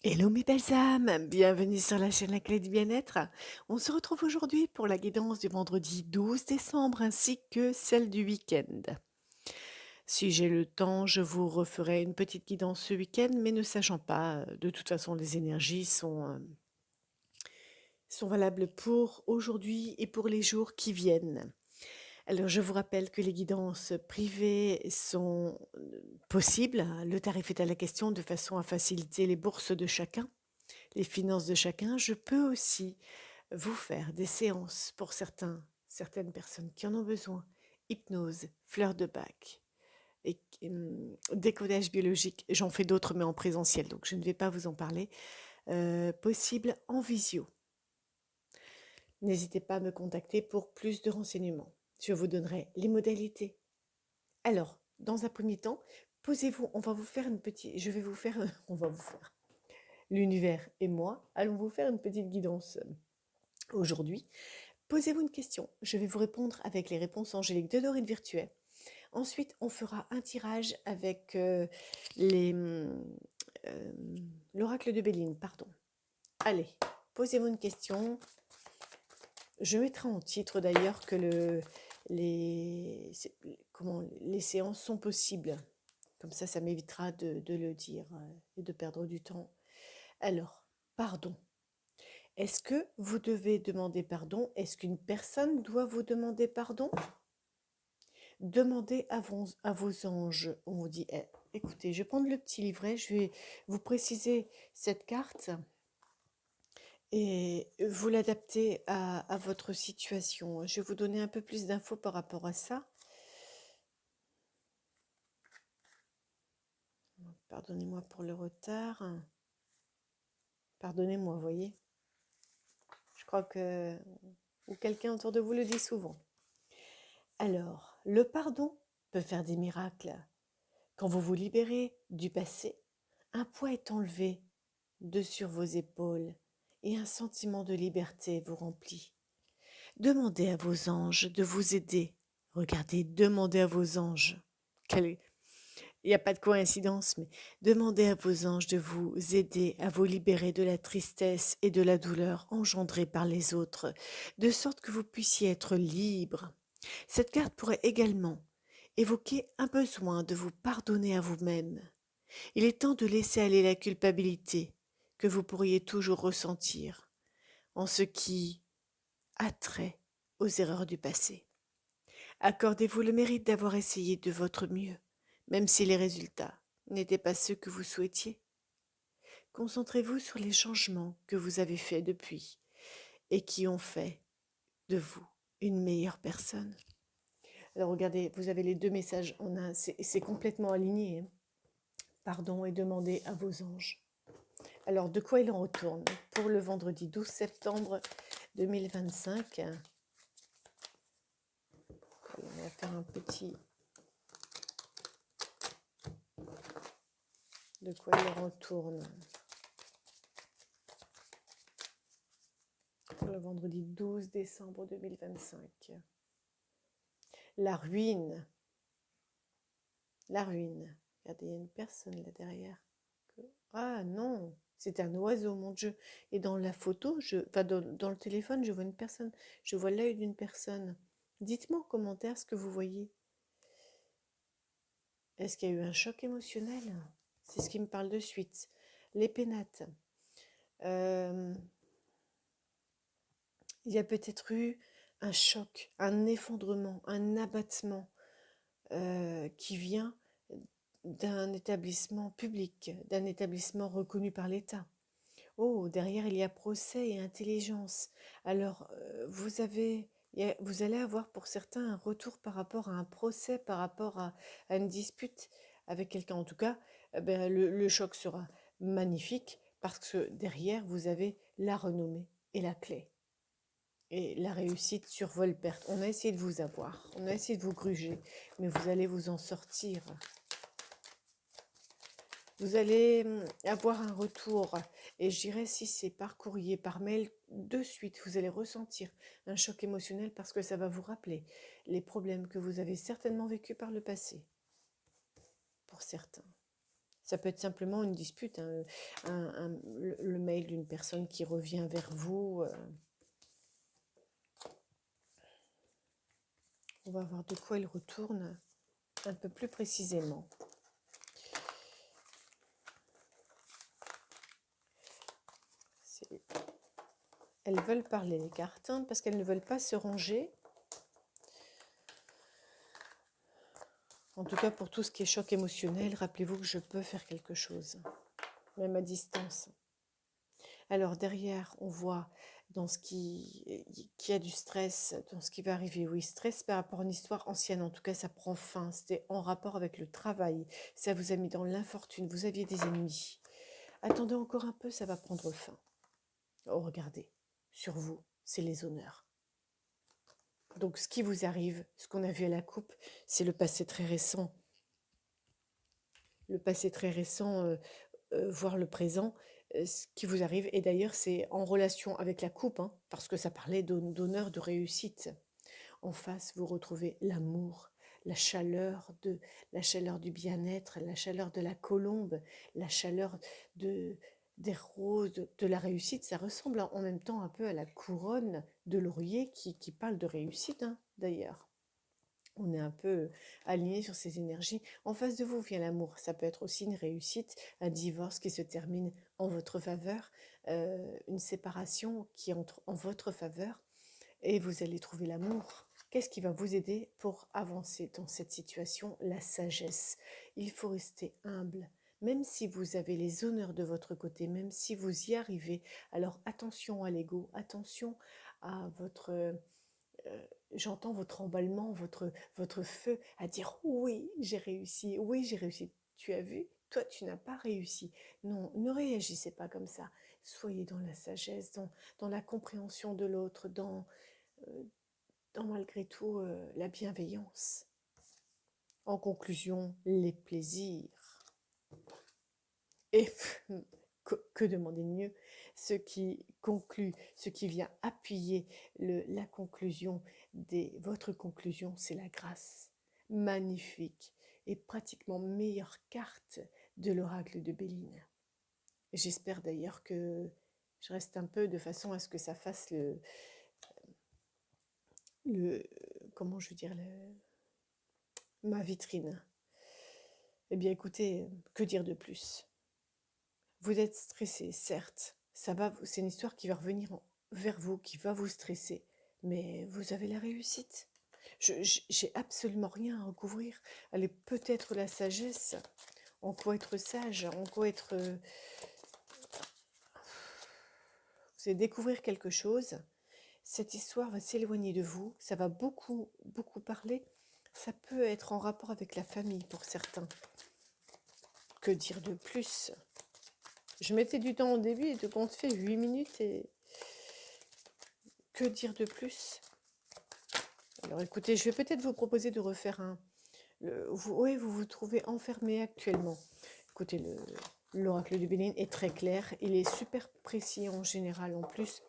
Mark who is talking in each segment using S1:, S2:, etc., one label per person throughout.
S1: Hello mes belles âmes, bienvenue sur la chaîne La Clé du Bien-être. On se retrouve aujourd'hui pour la guidance du vendredi 12 décembre ainsi que celle du week-end. Si j'ai le temps, je vous referai une petite guidance ce week-end, mais ne sachant pas, de toute façon les énergies sont valables pour aujourd'hui et pour les jours qui viennent. Alors je vous rappelle que les guidances privées sont possibles, hein. Le tarif est à la question de façon à faciliter les bourses de chacun, les finances de chacun. Je peux aussi vous faire des séances pour certaines personnes qui en ont besoin. Hypnose, fleur de bac et décodage biologique. J'en fais d'autres mais en présentiel, donc je ne vais pas vous en parler. Possible en visio. N'hésitez pas à me contacter pour plus de renseignements. Je vous donnerai les modalités. Alors, dans un premier temps, posez-vous, on va vous faire une petite, je vais vous faire, on va vous faire, l'univers et moi, allons vous faire une petite guidance aujourd'hui. Posez-vous une question, je vais vous répondre avec les réponses angéliques de Dorine Virtuelle. Ensuite, on fera un tirage avec les, euh, l'oracle de Béline, pardon. Allez, posez-vous une question. Je mettrai en titre d'ailleurs que les, les séances sont possibles. Comme ça m'évitera de le dire et de perdre du temps. Alors, pardon. Est-ce que vous devez demander pardon? Est-ce qu'une personne doit vous demander pardon? Demandez à vos anges. On vous dit, écoutez, je vais prendre le petit livret, je vais vous préciser cette carte et vous l'adapter à votre situation. Je vais vous donner un peu plus d'infos par rapport à ça. Pardonnez-moi pour le retard. Pardonnez-moi, voyez. Je crois que ou quelqu'un autour de vous le dit souvent. Alors, le pardon peut faire des miracles. Quand vous vous libérez du passé, un poids est enlevé de sur vos épaules et un sentiment de liberté vous remplit. Demandez à vos anges de vous aider. Regardez, demandez à vos anges. Il n'y a pas de coïncidence, mais demandez à vos anges de vous aider à vous libérer de la tristesse et de la douleur engendrées par les autres, de sorte que vous puissiez être libre. Cette carte pourrait également évoquer un besoin de vous pardonner à vous-même. Il est temps de laisser aller la culpabilité que vous pourriez toujours ressentir en ce qui a trait aux erreurs du passé. Accordez-vous le mérite d'avoir essayé de votre mieux, même si les résultats n'étaient pas ceux que vous souhaitiez. Concentrez-vous sur les changements que vous avez faits depuis et qui ont fait de vous une meilleure personne. Alors regardez, vous avez les deux messages en un, c'est complètement aligné, hein. Pardon et demandez à vos anges. Alors de quoi il en retourne pour le vendredi 12 septembre 2025? On va faire un petit... De quoi il en retourne pour le vendredi 12 décembre 2025. La ruine. La ruine. Regardez, il y a une personne là derrière. Ah non, c'est un oiseau, mon Dieu. Et dans la photo, enfin dans le téléphone, je vois une personne. Je vois l'œil d'une personne. Dites-moi en commentaire ce que vous voyez. Est-ce qu'il y a eu un choc émotionnel? C'est ce qui me parle de suite. Les pénates. Il y a peut-être eu un choc, un effondrement, un abattement qui vient d'un établissement public, d'un établissement reconnu par l'État. Oh, derrière, il y a procès et intelligence. Alors, vous allez avoir pour certains un retour par rapport à un procès, par rapport à une dispute avec quelqu'un. En tout cas, le choc sera magnifique parce que derrière, vous avez la renommée et la clé. Et la réussite survole-perte. On a essayé de vous avoir, on a essayé de vous gruger, mais vous allez vous en sortir. Vous allez avoir un retour, et je dirais si c'est par courrier, par mail, de suite, vous allez ressentir un choc émotionnel parce que ça va vous rappeler les problèmes que vous avez certainement vécus par le passé, pour certains. Ça peut être simplement une dispute, hein, émotionnel d'une personne qui revient vers vous. On va voir de quoi il retourne un peu plus précisément. Elles veulent parler, les cartes, hein, parce qu'elles ne veulent pas se ranger. En tout cas, pour tout ce qui est choc émotionnel, rappelez-vous que je peux faire quelque chose, même à distance. Alors derrière, on voit dans ce qui a du stress, dans ce qui va arriver. Oui, stress par rapport à une histoire ancienne. En tout cas, ça prend fin. C'était en rapport avec le travail. Ça vous a mis dans l'infortune. Vous aviez des ennemis. Attendez encore un peu, ça va prendre fin. Oh, regardez, sur vous, c'est les honneurs. Donc, ce qui vous arrive, ce qu'on a vu à la coupe, c'est le passé très récent. Le passé très récent, voire le présent, ce qui vous arrive. Et d'ailleurs, c'est en relation avec la coupe, hein, parce que ça parlait d'honneur, de réussite. En face, vous retrouvez l'amour, la chaleur du bien-être, la chaleur de la colombe, la chaleur des roses, de la réussite. Ça ressemble en même temps un peu à la couronne de laurier qui parle de réussite, hein, d'ailleurs. On est un peu aligné sur ces énergies. En face de vous vient l'amour. Ça peut être aussi une réussite, un divorce qui se termine en votre faveur, une séparation qui entre en votre faveur, et vous allez trouver l'amour. Qu'est-ce qui va vous aider pour avancer dans cette situation? La sagesse. Il faut rester humble. Même si vous avez les honneurs de votre côté, même si vous y arrivez, alors attention à l'ego, attention à votre... j'entends votre emballement, votre feu à dire oui, j'ai réussi, oui, j'ai réussi. Tu as vu? Toi, tu n'as pas réussi. Non, ne réagissez pas comme ça. Soyez dans la sagesse, dans la compréhension de l'autre, euh, dans malgré tout la bienveillance. En conclusion, les plaisirs. Et que demander de mieux? Ce qui conclut, ce qui vient appuyer la conclusion, votre conclusion, c'est la grâce. Magnifique et pratiquement meilleure carte de l'oracle de Béline. J'espère d'ailleurs que je reste un peu de façon à ce que ça fasse le comment je veux dire, ma vitrine. Eh bien écoutez, que dire de plus? Vous êtes stressé, certes, c'est une histoire qui va revenir vers vous, qui va vous stresser, mais vous avez la réussite. J'ai absolument rien à recouvrir. Allez, peut-être la sagesse, en quoi être sage, en quoi être... vous allez découvrir quelque chose. Cette histoire va s'éloigner de vous, ça va beaucoup, beaucoup parler. Ça peut être en rapport avec la famille pour certains. Que dire de plus? Je mettais du temps au début et de compte fait 8 minutes et que dire de plus? Alors écoutez, je vais peut-être vous proposer de refaire oui, vous vous trouvez enfermé actuellement. Écoutez, l'oracle de Béline est très clair, il est super précis en général en plus.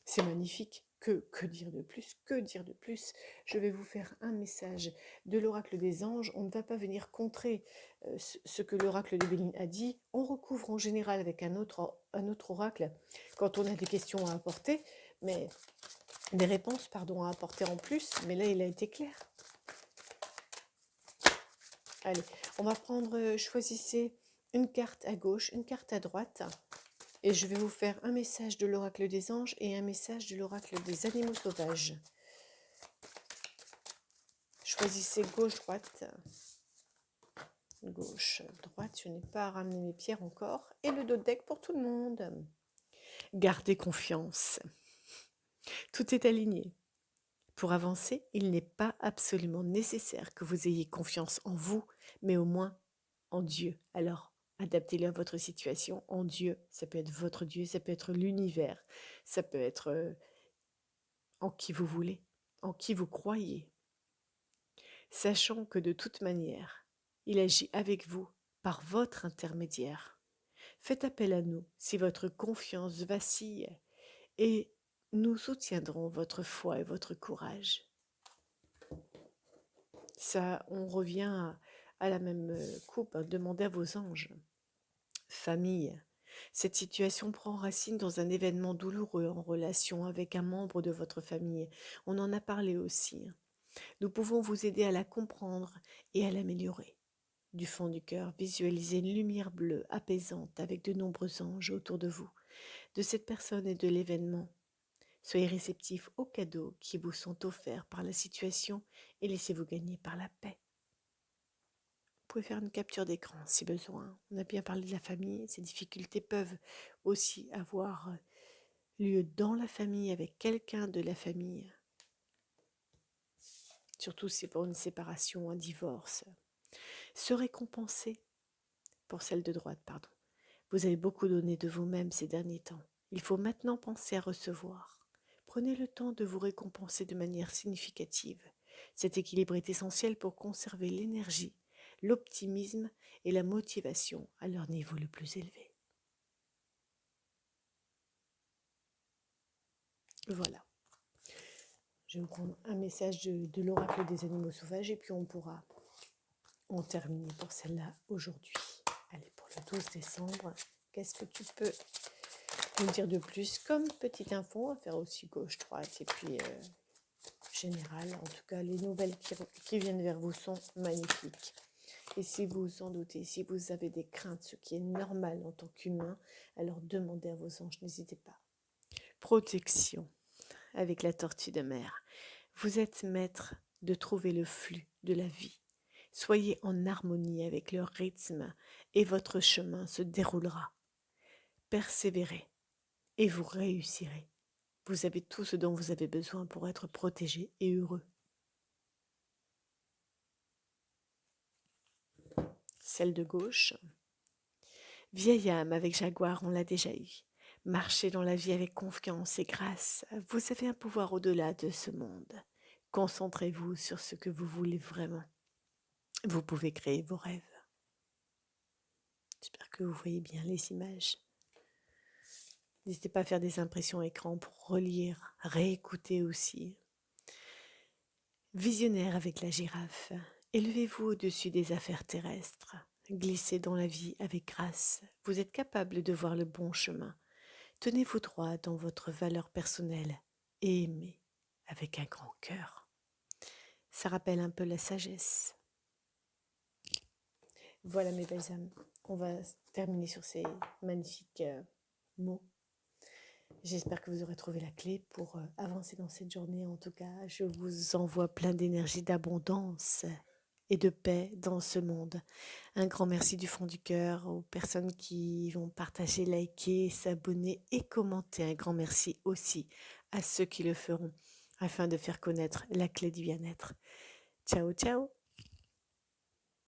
S1: C'est magnifique. Que dire de plus? Que dire de plus? Je vais vous faire un message de l'oracle des anges. On ne va pas venir contrer ce que l'oracle de Béline a dit. On recouvre en général avec un autre oracle quand on a des questions à apporter, mais des réponses, pardon, à apporter en plus. Mais là, il a été clair. Allez, on va prendre, choisissez une carte à gauche, une carte à droite. Et je vais vous faire un message de l'oracle des anges et un message de l'oracle des animaux sauvages. Choisissez gauche-droite. Gauche-droite, je n'ai pas ramené mes pierres encore. Et le dos de deck pour tout le monde. Gardez confiance. Tout est aligné. Pour avancer, il n'est pas absolument nécessaire que vous ayez confiance en vous, mais au moins en Dieu. Alors, adaptez-le à votre situation en Dieu. Ça peut être votre Dieu, ça peut être l'univers, ça peut être en qui vous voulez, en qui vous croyez. Sachant que de toute manière, il agit avec vous par votre intermédiaire. Faites appel à nous si votre confiance vacille et nous soutiendrons votre foi et votre courage. Ça, on revient à la même coupe, hein, demandez à vos anges. Famille, Cette situation prend racine dans un événement douloureux en relation avec un membre de votre famille. On en a parlé aussi. Nous pouvons vous aider à la comprendre et à l'améliorer. Du fond du cœur, visualisez une lumière bleue apaisante avec de nombreux anges autour de vous, de cette personne et de l'événement. Soyez réceptifs aux cadeaux qui vous sont offerts par la situation et laissez-vous gagner par la paix. Vous pouvez faire une capture d'écran si besoin. On a bien parlé de la famille. Ces difficultés peuvent aussi avoir lieu dans la famille avec quelqu'un de la famille. Surtout si c'est pour une séparation, un divorce. Se récompenser pour celle de droite, pardon. Vous avez beaucoup donné de vous-même ces derniers temps. Il faut maintenant penser à recevoir. Prenez le temps de vous récompenser de manière significative. Cet équilibre est essentiel pour conserver l'énergie, l'optimisme et la motivation à leur niveau le plus élevé. Voilà. Je vais vous prendre un message de l'oracle des animaux sauvages et puis on pourra en terminer pour celle-là aujourd'hui. Allez, pour le 12 décembre, qu'est-ce que tu peux nous dire de plus comme petite info, à faire aussi gauche-droite et puis général. En tout cas, les nouvelles qui viennent vers vous sont magnifiques. Et si vous vous en doutez, si vous avez des craintes, ce qui est normal en tant qu'humain, alors demandez à vos anges, n'hésitez pas. Protection avec la tortue de mer. Vous êtes maître de trouver le flux de la vie. Soyez en harmonie avec le rythme et votre chemin se déroulera. Persévérez et vous réussirez. Vous avez tout ce dont vous avez besoin pour être protégé et heureux. Celle de gauche. Vieille âme avec jaguar, on l'a déjà eu. Marchez dans la vie avec confiance et grâce. Vous avez un pouvoir au-delà de ce monde. Concentrez-vous sur ce que vous voulez vraiment. Vous pouvez créer vos rêves. J'espère que vous voyez bien les images. N'hésitez pas à faire des impressions écran pour relire, réécouter aussi. Visionnaire avec la girafe. Élevez-vous au-dessus des affaires terrestres. Glissez dans la vie avec grâce. Vous êtes capable de voir le bon chemin. Tenez-vous droit dans votre valeur personnelle et aimez avec un grand cœur. Ça rappelle un peu la sagesse. Voilà mes belles âmes. On va terminer sur ces magnifiques mots. J'espère que vous aurez trouvé la clé pour avancer dans cette journée. En tout cas, je vous envoie plein d'énergie, d'abondance et de paix dans ce monde. Un grand merci du fond du cœur aux personnes qui vont partager, liker, s'abonner et commenter. Un grand merci aussi à ceux qui le feront afin de faire connaître la clé du bien-être. Ciao, ciao!